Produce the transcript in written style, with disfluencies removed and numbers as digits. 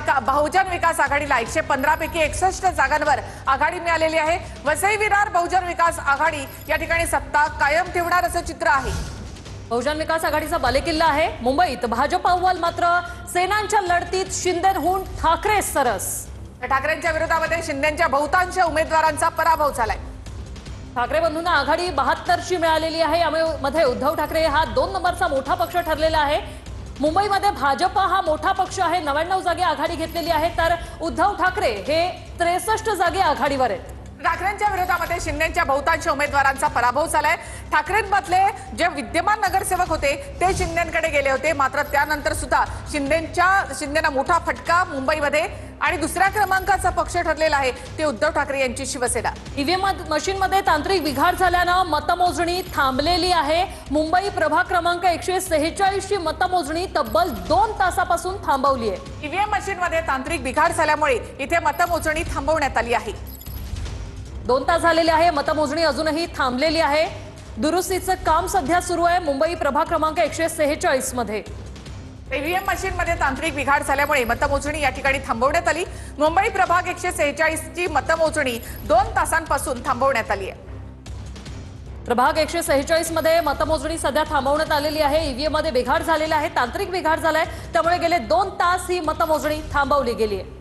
बहुजन विकास आघाडीला 115 पैकी 61 जागांवर आघाडी मिळालेली आहे। वसई विरार बहुजन विकास आघाडी या ठिकाणी सत्ता कायम ठेवणार असं चित्र आहे। बहुजन विकास आघाडीचा बालेकिल्ला आहे। मुंबईत भाजप अव्वल, मात्र सेनांच्या लढतीत शिंदेहून ठाकरे सरस। ठाकरेंच्या विरोधामध्ये शिंदेच्या बहुतांश उमेदवारांचा पराभव झालाय। ठाकरे बंधूंना आघाडी 72ची मिळालेली आहे। यामध्ये उद्धव ठाकरे हा 2 नंबरचा मोठा पक्ष ठरलेला आहे। मुंबईमध्ये भाजप हा मोठा पक्ष आहे, 99 जागे आघाडी घेतलेली आहे, तर उद्धव ठाकरे हे 63 जागे आघाडीवर आहेत। ठाकरेंच्या विरोधामध्ये शिंदेच्या बहुतांश उमेदवारांचा पराभव झालाय। ठाकरेंमधले जे विद्यमान नगरसेवक होते ते शिंदेकडे गेले होते, मात्र त्यानंतर सुद्धा शिंदेना मोठा फटका मुंबईमध्ये आणि दुसऱ्या क्रमांकाचा पक्ष ठरलेला आहे ते उद्धव ठाकरे यांची शिवसेना। ईव्हीएम मशीनमध्ये तांत्रिक बिघाड झाल्यानं मतमोजणी थांबलेली आहे। मुंबई प्रभाग क्रमांक 146 ची मतमोजणी तब्बल 2 तासापासून थांबवली आहे। ईव्हीएम मशीनमध्ये तांत्रिक बिघाड झाल्यामुळे इथे मतमोजणी थांबवण्यात आली आहे। 2 तास झालेले आहे, मतमोजणी अजूनही थांबलेली आहे। दुरुस्तीचं काम सध्या सुरू आहे मुंबई प्रभाग क्रमांक 146 मध्ये। ईव्हीएम मशीनमध्ये तांत्रिक बिघाड झाल्यामुळे मतमोजणी या ठिकाणी थांबवण्यात आली। मुंबई प्रभाग 146 ची मतमोजणी 2 तासांपासून थांबवण्यात आली आहे। प्रभाग 146 मध्ये मतमोजणी सध्या थांबवण्यात आलेली आहे। ईव्हीएम मध्ये बिघाड झालेला आहे, तांत्रिक बिघाड झालाय, त्यामुळे गेले 2 तास ही मतमोजणी थांबवली गेली आहे।